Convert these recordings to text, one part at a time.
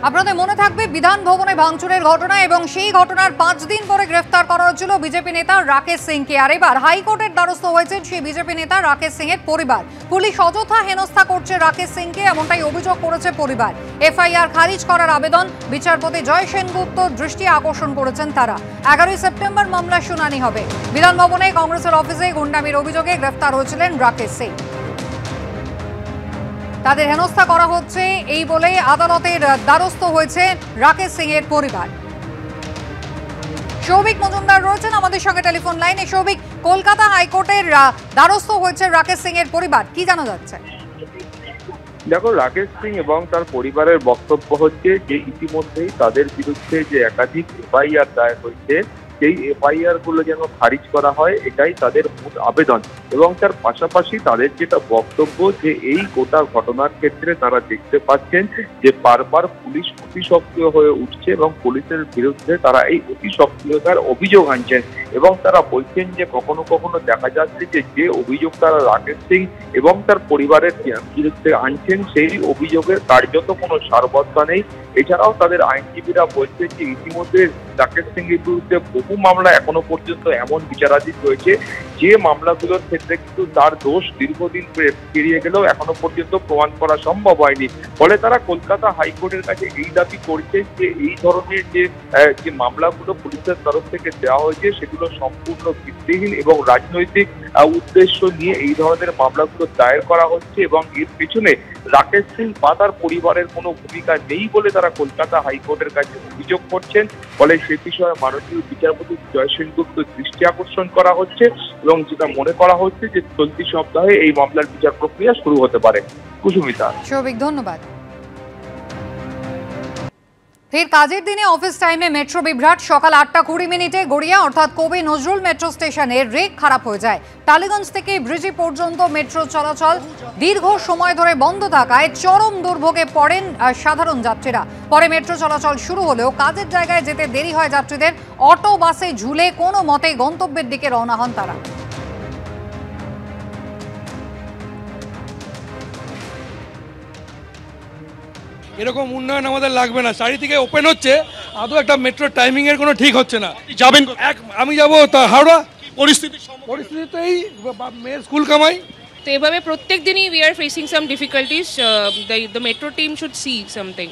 আপনাদের মনে থাকবে বিধান ভবনে ভাঙচুরের ঘটনা এবং সেই ঘটনার 5 দিন পরে গ্রেফতার করা হয়েছিল বিজেপি নেতা রাকেশ সিংকে। আর এবার হাইকোর্টের দ্বারস্থ হয়েছে সেই বিজেপি নেতা রাকেশ সিং এর পরিবার। পুলিশ অযথা হেনস্থা করছে রাকেশ সিংকে, এমনটাই অভিযোগ করেছে পরিবার। এফআইআর খারিজ করার আবেদন বিচারপতি জয় সেনগুপ্ত দৃষ্টি আকর্ষণ করেছেন তারা। 11 সেপ্টেম্বর মামলার শুনানি হবে। বিধান ভবনে কংগ্রেসের অফিসে গুন্ডামির অভিযোগে গ্রেফতার হয়েছিলেন রাকেশ সিং। তাদের হেনস্থা করা হচ্ছে এই বলে আদালতের দ্বারস্থ হয়েছে রাকেশ সিং এর পরিবার। সৌভিক মজুমদার রয়েছেন আমাদের সঙ্গে টেলিফোন লাইনে। সৌভিক, কলকাতা হাইকোর্টের দ্বারস্থ হয়েছে রাকেশ সিং এর পরিবার, কি জানা যাচ্ছে? দেখো, রাকেশ সিং এবং তার পরিবারের বক্তব্য হচ্ছে যে ইতিমধ্যেই তাদের বিরুদ্ধে যে একাধিক এফআইআর দায়ের হয়েছে সেই এফআইআর গুলো যেন খারিজ করা হয়, এটাই তাদের মূল আবেদন। এবং তার পাশাপাশি তাদের যেটা বক্তব্য যে এই গোটা ঘটনার ক্ষেত্রে তারা দেখতে পাচ্ছেন যে বারবার পুলিশ অতি সক্রিয় হয়ে উঠছে এবং পুলিশের বিরুদ্ধে তারা এই অতি সক্রিয়তার অভিযোগ আনছেন। এবং তারা বলছেন যে কখনো কখনো দেখা যাচ্ছে যে অভিযোগ তারা রাকেশ সিং এবং তার পরিবারের বিরুদ্ধে আনছেন সেই অভিযোগের কার্যত কোনো সারবত্তা নেই। এছাড়াও তাদের আইনজীবীরা বলছে যে ইতিমধ্যে রাকেশ সিং এর বিরুদ্ধে বহু মামলা এখনো পর্যন্ত এমন বিচারাধীন রয়েছে যে মামলাগুলোর ক্ষেত্রে কিন্তু তার দোষ দীর্ঘদিন পেরিয়ে গেলেও এখনো পর্যন্ত প্রমাণ করা সম্ভব হয়নি। ফলে তারা কলকাতা হাইকোর্টের কাছে এই দাবি করছে যে এই ধরনের যে মামলাগুলো পুলিশের তরফ থেকে দেওয়া হয়েছে সেগুলো সম্পূর্ণ ভিত্তিহীন এবং রাজনৈতিক উদ্দেশ্য নিয়ে এই ধরনের মামলাগুলো দায়ের করা হচ্ছে এবং এর পেছনে রাকেশ সিং বা তার পরিবারের কোনো ভূমিকা নেই বলে তারা কলকাতা হাইকোর্টের কাছে অভিযোগ করছেন। ফলে সে বিষয়ে মাননীয় বিচারপতি জয় সেনগুপ্ত দৃষ্টি আকর্ষণ করা হচ্ছে এবং যেটা মনে করা হচ্ছে যে চলতি সপ্তাহে এই মামলার বিচার প্রক্রিয়া শুরু হতে পারে। কুসুমিতা। সৌভিক, ধন্যবাদ। ফের কাজের দিনে অফিস টাইমে মেট্রো বিভ্রাট। সকাল 8:20 গড়িয়া অর্থাৎ কবি নজরুল মেট্রো স্টেশনে রেক খারাপ হয়ে যায়। টালিগঞ্জ থেকে ব্রিজি পর্যন্ত মেট্রো চলাচল দীর্ঘ সময় ধরে বন্ধ থাকায় চরম দুর্ভোগে পড়েন সাধারণ যাত্রীরা। পরে মেট্রো চলাচল শুরু হলেও কাজের জায়গায় যেতে দেরি হয় যাত্রীদের। অটো বাসে ঝুলে কোনো মতে গন্তব্যের দিকে রওনা হন তারা। এরকম উন্নয়ন আমাদের লাগবে না। চারিদিকে ওপেন হচ্ছে, আদৌ একটা মেট্রো টাইমিং এর কোনো ঠিক হচ্ছে না। যাবেন? আমি যাবো হাওড়া। পরিস্থিতি তো এই মেয়ের স্কুল কামাই। তো এভাবে প্রত্যেক দিনই we are facing some difficulties. The metro team should see something.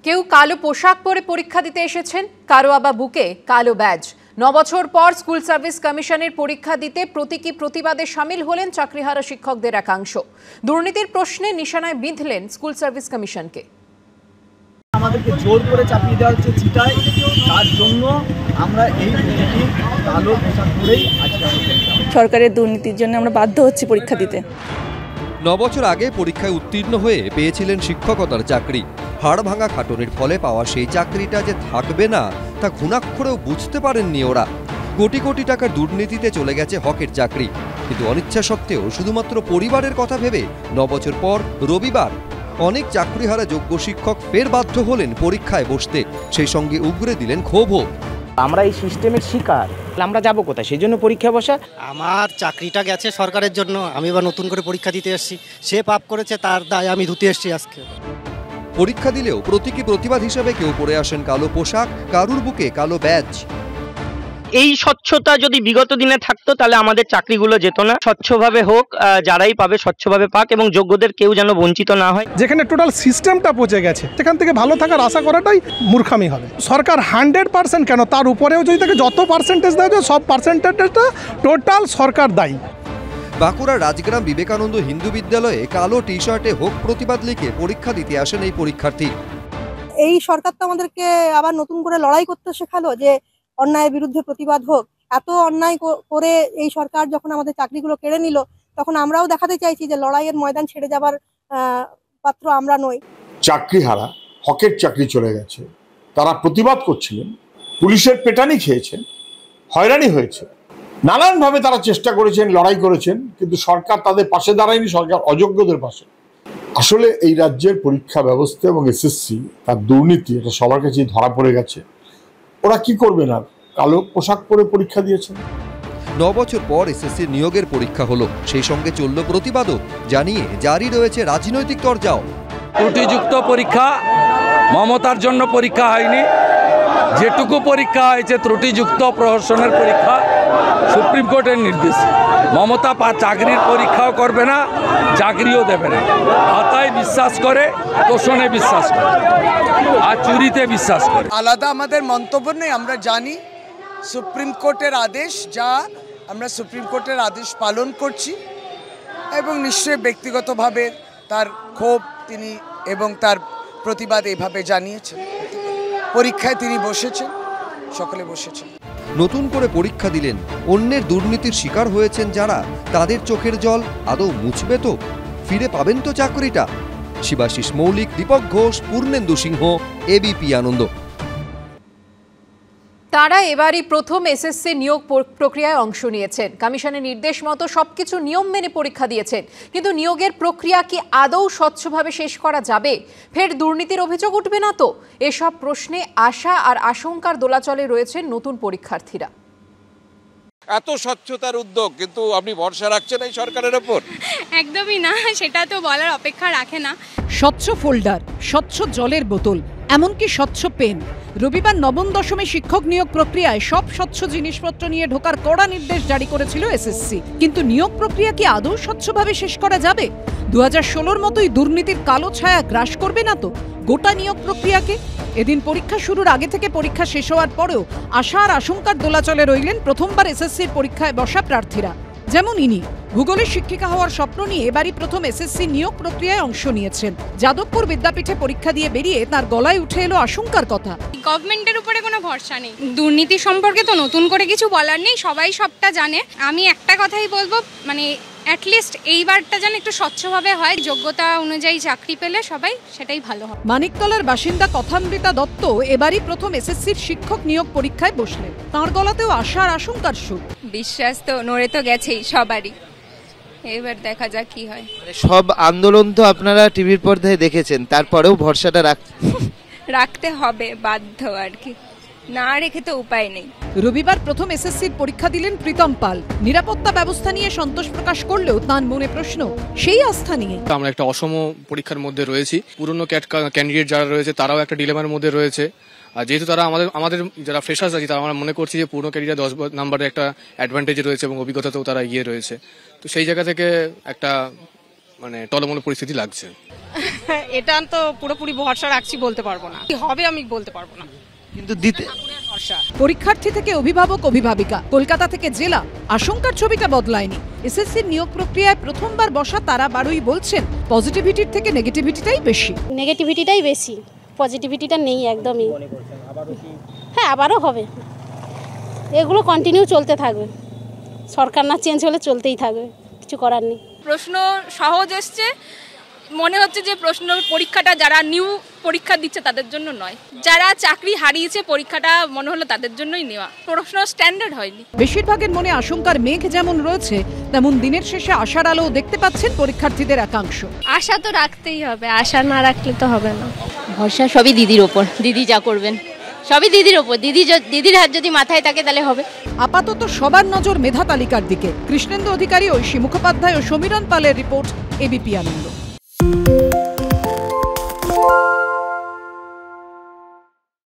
কেউ কালো পোশাক পরে পরীক্ষা দিতে এসেছেন, কারো আবার বুকে কালো ব্যাজ। 9 বছর পর স্কুল সার্ভিস কমিশনের পরীক্ষা দিতে প্রতীকী প্রতিবাদে সামিল হলেন চাকরিহারা শিক্ষকদের একাংশ। দুর্নীতির প্রশ্নে নিশানায় বিঁধলেন স্কুল সার্ভিস কমিশনকে। আমাদেরকে জোর করে চাপিয়ে দেওয়া হচ্ছে চিটায়, তার জন্য আমরা এই কালো পোশাক পরেই আজকে সরকারের দুর্নীতির জন্য আমরা বাধ্য হচ্ছি পরীক্ষা দিতে। 9 বছর আগে পরীক্ষায় উত্তীর্ণ হয়ে পেয়েছিলেন শিক্ষকতার চাকরি। হাড় ভাঙা খাটনির ফলে পাওয়া সেই চাকরিটা যে থাকবে না তা ঘুণাক্ষরেও বুঝতে পারেননি ওরা। কোটি কোটি টাকার দুর্নীতিতে চলে গেছে হকের চাকরি। কিন্তু অনিচ্ছা সত্ত্বেও শুধুমাত্র পরিবারের কথা ভেবে 9 বছর পর রবিবার অনেক চাকরিহারা যোগ্য শিক্ষক ফের বাধ্য হলেন পরীক্ষায় বসতে। সেই সঙ্গে উগরে দিলেন ক্ষোভও। আমরা এই সিস্টেমের শিকার, আমরা যাবো কোথায়? সেই জন্য পরীক্ষা বসা। আমার চাকরিটা গেছে সরকারের জন্য, আমি এবার নতুন করে পরীক্ষা দিতে এসেছি। সে পাপ করেছে, তার দায় আমি ধুতে এসেছি আজকে। পরীক্ষা দিলেও প্রতীকী প্রতিবাদ হিসেবে কেউ পরে আসেন কালো পোশাক, কারুর বুকে কালো ব্যাজ। এই স্বচ্ছতা যদি বিগত দিনে থাকতো তাহলে আমাদের চাকরিগুলো যেত না। স্বচ্ছভাবে হোক, যারাই পাবে স্বচ্ছভাবে পাক এবং যোগ্যদের কেউ যেন বঞ্চিত না হয়। যেখানে টোটাল সিস্টেমটা পচে গেছে সেখান থেকে ভালো থাকার আশা করাটাই মূর্খামি হবে। সরকার 100% কেন, তার উপরেও যদি তাকে যত পার্সেন্টেজ দেওয়া যায় সব পার্সেন্টেজটা টোটাল সরকার দায়ী। বাঁকুড়া রাজগ্রাম বিবেকানন্দ হিন্দু বিদ্যালয়ে কালো টি শার্টে হোক প্রতিবাদ লিখে পরীক্ষা দিতে আসেন এই পরীক্ষার্থী। এই সরকার তো আমাদেরকে আবার নতুন করে লড়াই করতে শেখালো যে অন্যায়ের বিরুদ্ধে প্রতিবাদ হোক। এত অন্যায় করে এই সরকার যখন আমাদের চাকরিগুলো কেড়ে নিল, তখন আমরাও দেখাতে চাইছি যে লড়াইয়ের ময়দান ছেড়ে যাবার পাত্র আমরা নই। চাকরিহারা হকের চাকরি চলে গেছে, তারা প্রতিবাদ করছিলেন, পুলিশের পেটানি খেয়েছেন, হয়রানি হয়েছে, নানানভাবে তারা চেষ্টা করেছেন, লড়াই করেছেন, কিন্তু সরকার তাদের পাশে দাঁড়ায়নি, সরকার অযোগ্যদের পাশে। আসলে এই রাজ্যের পরীক্ষা ব্যবস্থা এবং এসএসসি তার দুর্নীতি এটা সবার কাছেই ধরা পড়ে গেছে। ওরা কি করবে না, কালো পোশাক পরে পরীক্ষা দিয়েছেন। 9 বছর পর এসএসসির নিয়োগের পরীক্ষা হলো, সেই সঙ্গে চলল প্রতিবাদও, জানিয়ে জারি রয়েছে রাজনৈতিক তরজাও। ত্রুটিযুক্ত পরীক্ষা মমতার জন্য পরীক্ষা হয়নি, যেটুকু পরীক্ষা হয়েছে ত্রুটিযুক্ত প্রহসনের পরীক্ষা, সুপ্রিম কোর্টের নির্দেশ। মমতা চাকরির পরীক্ষাও করবে না, চাকরিও দেবে না। আতায় বিশ্বাস করে, তোষণে বিশ্বাস করে, আর চুরিতে বিশ্বাস করে। আলাদা আমাদের মন্তব্য নেই, আমরা জানি সুপ্রিম কোর্টের আদেশ, যা আমরা সুপ্রিম কোর্টের আদেশ পালন করছি এবং নিশ্চয়ই ব্যক্তিগতভাবে তার ক্ষোভ তিনি এবং তার প্রতিবাদ এভাবে জানিয়েছেন। পরীক্ষায় তিনি বসেছেন, সকলে বসেছেন। নতুন করে পরীক্ষা দিলেন, অন্যের দুর্নীতির শিকার হয়েছেন যারা, তাদের চোখের জল আদৌ মুছবে তো? ফিরে পাবেন তো চাকরিটা? শিবাশিস মৌলিক, দীপক ঘোষ, পূর্ণেন্দু সিংহ, এবিপি আনন্দ। তারা এবারই প্রথম এসএসসি নিয়োগ প্রক্রিয়ায় অংশ নিয়েছেন। কমিশনের নির্দেশ মতো সবকিছু নিয়ম মেনে পরীক্ষা দিয়েছেন, কিন্তু নিয়োগের প্রক্রিয়া কি আদৌ স্বচ্ছভাবে শেষ করা যাবে? ফের দুর্নীতির অভিযোগ উঠবে না তো? এসব প্রশ্নে আশা আর আশঙ্কার দোলাচলে রয়েছেন নতুন পরীক্ষার্থীরা। এত স্বচ্ছতার উদ্যোগ, কিন্তু আপনি ভরসা রাখছেন এই সরকারের ওপর? একদমই না, সেটা তো বলার অপেক্ষা রাখে না। স্বচ্ছ ফোল্ডার, স্বচ্ছ জলের বোতল, এমনকি স্বচ্ছ পেন। রবিবার নবম দশমে শিক্ষক নিয়োগ প্রক্রিয়ায় সব স্বচ্ছ জিনিসপত্র নিয়ে ঢোকার কড়া নির্দেশ জারি করেছিল এসএসসি। কিন্তু নিয়োগ প্রক্রিয়া কি আদৌ স্বচ্ছভাবে শেষ করা যাবে? 2016-র মতোই দুর্নীতির কালো ছায়া গ্রাস করবে না তো গোটা নিয়োগ প্রক্রিয়াকে? এদিন পরীক্ষা শুরুর আগে থেকে পরীক্ষা শেষ হওয়ার পরেও আশা আর আশঙ্কার দোলাচলে রইলেন প্রথমবার এসএসসির পরীক্ষায় বসা প্রার্থীরা। যেমন ইনি ভূগোলের শিক্ষিকা হওয়ার স্বপ্ন নিয়ে এবারই প্রথম এসএসসি নিয়োগ প্রক্রিয়ায় অংশ নিয়েছেন। যাদবপুর বিদ্যাপীঠে পরীক্ষা দিয়ে বেরিয়ে তার গলায় উঠে এলো আশঙ্কার কথা। গভর্নমেন্টের উপরে কোনো ভরসা নেই। দুর্নীতি সম্পর্কে তো নতুন করে কিছু বলার নেই, সবাই সবটা জানে। আমি একটা কথাই বলবো, মানে অ্যাটলিস্ট এইবারটা যেন একটু স্বচ্ছভাবে হয়, যোগ্যতা অনুযায়ী চাকরি পেলে সবাই সেটাই ভালো হয়। মানিকতলার বাসিন্দা কথামৃতা দত্ত এবারই প্রথম এসএসসির শিক্ষক নিয়োগ পরীক্ষায় বসলেন। তাঁর গলাতেও আশা আর আশঙ্কার সুর। বিশ্বাস তো নড়ে তো গেছেই সবারই, এবার দেখা যাক কি হয়। সব আন্দোলন তো আপনারা টিভির পর্দায় দেখেছেন, তারপরেও ভরসাটা রাখতে হবে, বাধ্য আর কি, না রেখে তো উপায় নেই। রবিবার প্রথম এসএসসির পরীক্ষা দিলেন প্রীতম পাল। নিরাপত্তা ব্যবস্থা নিয়ে সন্তোষ প্রকাশ করলেও তার মনে প্রশ্ন সেই আস্থা নিয়ে। আমরা একটা অসম পরীক্ষার মধ্যে রয়েছি, পুরনো ক্যান্ডিডেট যারা রয়েছে তারাও একটা ডিলেমার মধ্যে রয়েছে। আর যেহেতু তারা আমাদের যারা ফ্রেশার্স আছে, তারা আমরা মনে করছি যে পুরনো ক্যান্ডিডেট 10 নম্বরের একটা অ্যাডভান্টেজ রয়েছে এবং অভিজ্ঞতাতেও তারা এগিয়ে রয়েছে। তো সেই জায়গা থেকে একটা মানে টলমল পরিস্থিতি লাগছে। এটা তো পুরোপুরি ভরসা রাখছি বলতে পারবো না, কি হবে আমি বলতে পারবো না, কিন্তু দিতে পরীক্ষার্থী থেকে অভিভাবক অভিভাবিকা, কলকাতা থেকে জেলা, আশঙ্কার ছবিটা বদলায়নি। এসএসসির নিয়োগ প্রক্রিয়ায় প্রথমবার বসা তারা বারুই বলছেন পজিটিভিটির থেকে নেগেটিভিটিটাই বেশি। নেগেটিভিটিটাই বেশি, পজিটিভিটিটা নেই একদমই। হ্যাঁ, আবারও হবে, এগুলো কন্টিনিউ চলতে থাকবে, সরকার না চেঞ্জ হলে চলতেই থাকবে, কিছু করার নেই। প্রশ্ন সহজ এসছে, মনে হচ্ছে যে প্রশ্ন পরীক্ষাটা যারা নিউ পরীক্ষা দিচ্ছে তাদের জন্য নয়, যারা চাকরি হারিয়েছে পরীক্ষাটা মনে হলো তাদের জন্যই নেওয়া। প্রশ্ন স্ট্যান্ডার্ড হয়নি। বেশিরভাগের মনে আশঙ্কার মেঘ যেমন রয়েছে, তেমন দিনের শেষে আশার আলো দেখতে পাচ্ছেন পরীক্ষার্থীদের একাংশ। আশা তো রাখতেই হবে, আশা না রাখলে তো হবে না। ভরসা সবই দিদির ওপর, দিদি যা করবেন সবই দিদির ওপর, দিদির হাত যদি মাথায় থাকে তাহলে হবে। আপাতত সবার নজর মেধা তালিকার দিকে। কৃষ্ণেন্দু অধিকারী, ঐশী মুখোপাধ্যায় ও সমীরণ পালের রিপোর্ট, এবিপি আনন্দ।